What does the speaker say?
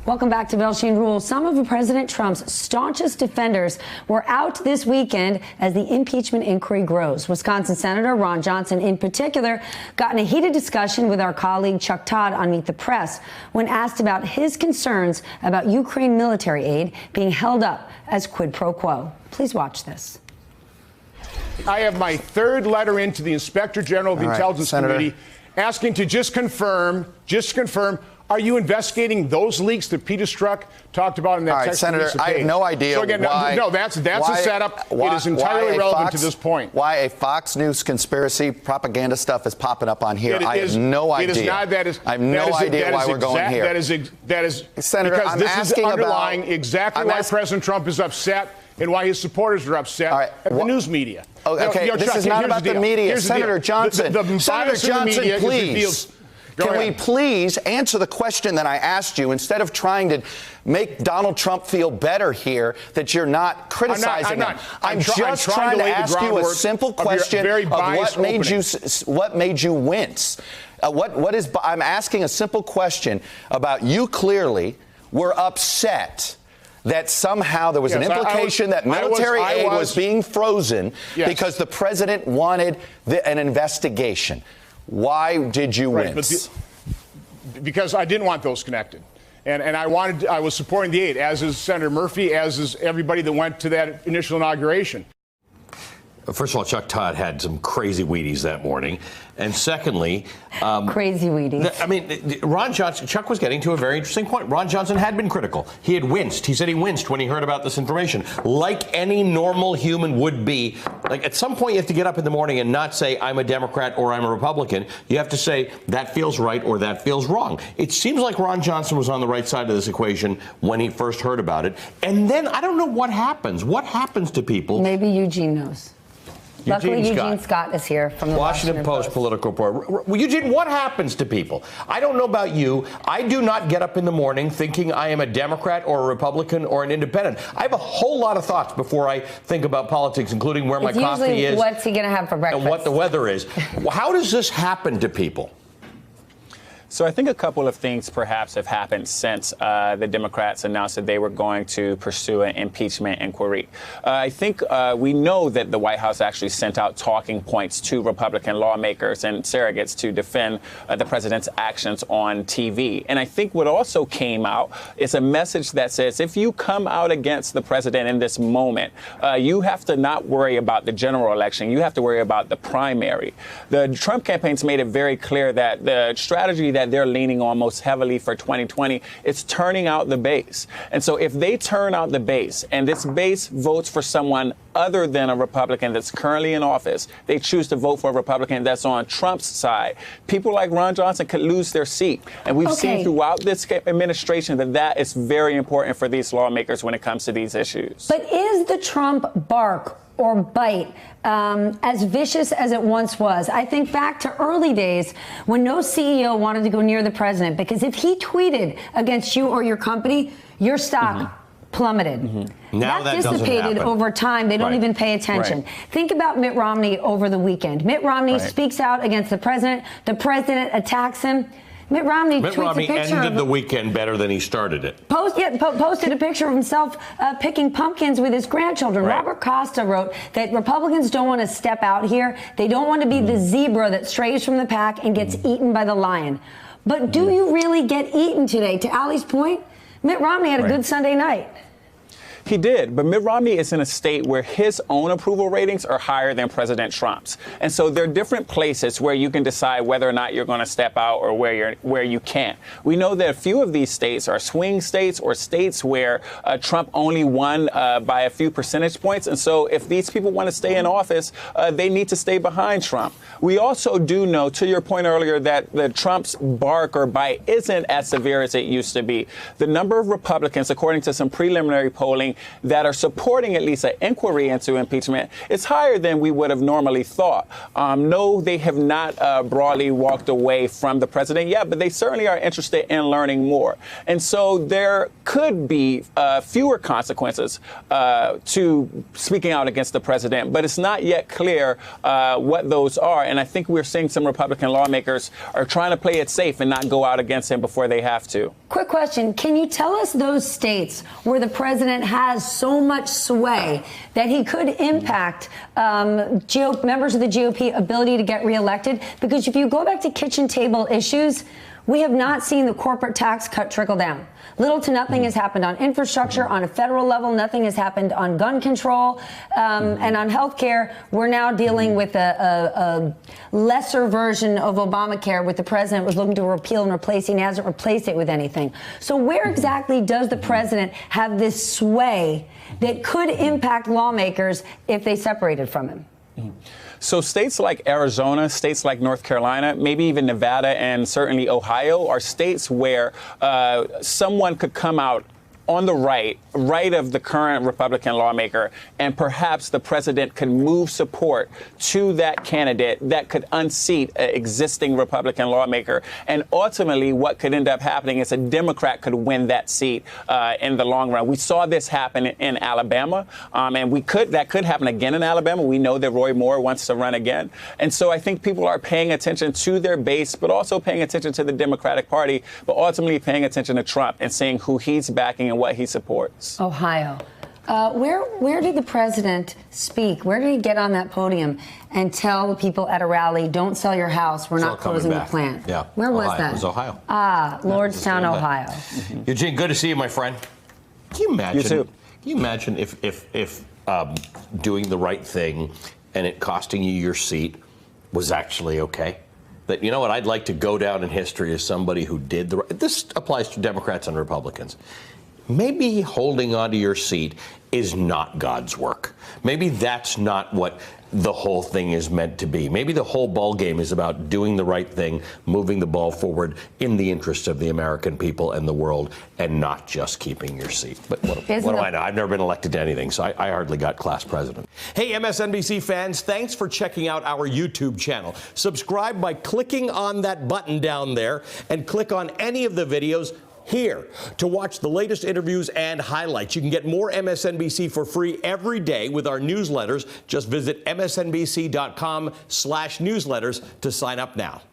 Welcome back to Belshine Rules. Some of President Trump's staunchest defenders were out this weekend as the impeachment inquiry grows. Wisconsin Senator Ron Johnson, in particular, got in a heated discussion with our colleague Chuck Todd on Meet the Press when asked about his concerns about Ukraine military aid being held up as quid pro quo. Please watch this. I have my third letter into the Inspector General of the Intelligence Committee asking to just confirm, are you investigating those leaks that Peter Strzok talked about in that text? Senator, I have no idea so again, why. No, that's a setup. It is entirely irrelevant to this point. Why a Fox News conspiracy propaganda stuff is popping up on here? I have no idea. It is not. I have no idea why we're going here. That is Senator, because I'm this is asking underlying exactly why President Trump is upset and why his supporters are upset at the news media. Okay, this is not about the media. Senator Johnson, please. Can we please answer the question that I asked you instead of trying to make Donald Trump feel better here that you're not criticizing him? I'm just trying to ask you a simple question of what made you wince. I'm asking a simple question about you clearly were upset that somehow there was an implication that military aid was being frozen because the president wanted an investigation. Why did you wince? Because I didn't want those connected. And I was supporting the aid, as is Senator Murphy, as is everybody that went to that initial inauguration. First of all, Chuck Todd had some crazy Wheaties that morning. And secondly, crazy Wheaties. I mean, Ron Johnson, Chuck was getting to a very interesting point. Ron Johnson had been critical. He had winced. He said he winced when he heard about this information. Like any normal human would be, like at some point you have to get up in the morning and not say, I'm a Democrat or I'm a Republican. You have to say, that feels right or that feels wrong. It seems like Ron Johnson was on the right side of this equation when he first heard about it. And then I don't know what happens. What happens to people? Maybe Eugene knows. Luckily, Eugene Scott is here from the Washington Post political report. Eugene, what happens to people? I don't know about you. I do not get up in the morning thinking I am a Democrat or a Republican or an independent. I have a whole lot of thoughts before I think about politics, including where my coffee is. What's he going to have for breakfast? And what the weather is. How does this happen to people? So I think a couple of things perhaps have happened since the Democrats announced that they were going to pursue an impeachment inquiry. I think we know that the White House actually sent out talking points to Republican lawmakers and surrogates to defend the president's actions on TV. And I think what also came out is a message that says if you come out against the president in this moment, you have to not worry about the general election. You have to worry about the primary. The Trump campaign's made it very clear that the strategy that they're leaning on most heavily for 2020 is turning out the base. And so if they turn out the base and this base votes for someone other than a Republican that's currently in office, they choose to vote for a Republican that's on Trump's side, people like Ron Johnson could lose their seat. And we've seen throughout this administration that is very important for these lawmakers when it comes to these issues. But is the Trump bark or bite as vicious as it once was? I think back to early days when no CEO wanted to go near the president, because if he tweeted against you or your company, your stock plummeted. Now that dissipated over time. They don't even pay attention. Think about Mitt Romney over the weekend. Mitt Romney speaks out against the president. The president attacks him. Mitt Romney ended the weekend better than he started it. Posted a picture of himself picking pumpkins with his grandchildren. Robert Costa wrote that Republicans don't want to step out here. They don't want to be the zebra that strays from the pack and gets eaten by the lion. But do you really get eaten today? To Ali's point, Mitt Romney had a good Sunday night. He did, but Mitt Romney is in a state where his own approval ratings are higher than President Trump's. And so there are different places where you can decide whether or not you're going to step out or where you can't. We know that a few of these states are swing states or states where Trump only won by a few percentage points. And so if these people want to stay in office, they need to stay behind Trump. We also do know, to your point earlier, that the Trump's bark or bite isn't as severe as it used to be. The number of Republicans, according to some preliminary polling, polling that are supporting at least an inquiry into impeachment is higher than we would have normally thought. No, they have not broadly walked away from the president yet, but they certainly are interested in learning more. And so there could be fewer consequences to speaking out against the president, but it's not yet clear what those are. And I think we're seeing some Republican lawmakers are trying to play it safe and not go out against him before they have to. Quick question. Can you tell us those states where the president has so much sway that he could impact members of the GOP ability to get reelected? Because if you go back to kitchen table issues, we have not seen the corporate tax cut trickle down. Little to nothing has happened on infrastructure on a federal level. Nothing has happened on gun control and on health care. We're now dealing with a lesser version of Obamacare, with the president was looking to repeal and replace. He hasn't replaced it with anything. So where exactly does the president have this sway that could impact lawmakers if they separated from him? So states like Arizona, states like North Carolina, maybe even Nevada and certainly Ohio are states where someone could come out on the right of the current Republican lawmaker, and perhaps the president can move support to that candidate that could unseat an existing Republican lawmaker. And ultimately, what could end up happening is a Democrat could win that seat in the long run. We saw this happen in Alabama, and that could happen again in Alabama. We know that Roy Moore wants to run again. And so I think people are paying attention to their base, but also paying attention to the Democratic Party, but ultimately paying attention to Trump and seeing who he's backing and what he supports. Ohio. Where did the president speak? Where did he get on that podium and tell the people at a rally, don't sell your house, we're not closing the plant? Yeah. Where was that? It was Ohio. Lordstown, Ohio. Mm-hmm. Eugene, good to see you, my friend. Can you imagine? You too. Can you imagine if doing the right thing and it costing you your seat was actually okay? That, you know what, I'd like to go down in history as somebody who did the right. This applies to Democrats and Republicans. Maybe holding onto your seat is not God's work. Maybe that's not what the whole thing is meant to be. Maybe the whole ball game is about doing the right thing, moving the ball forward in the interest of the American people and the world, and not just keeping your seat. But what do I know? I've never been elected to anything, so I hardly got class president. Hey, MSNBC fans, thanks for checking out our YouTube channel. Subscribe by clicking on that button down there and click on any of the videos here to watch the latest interviews and highlights. You can get more MSNBC for free every day with our newsletters. Just visit msnbc.com/newsletters to sign up now.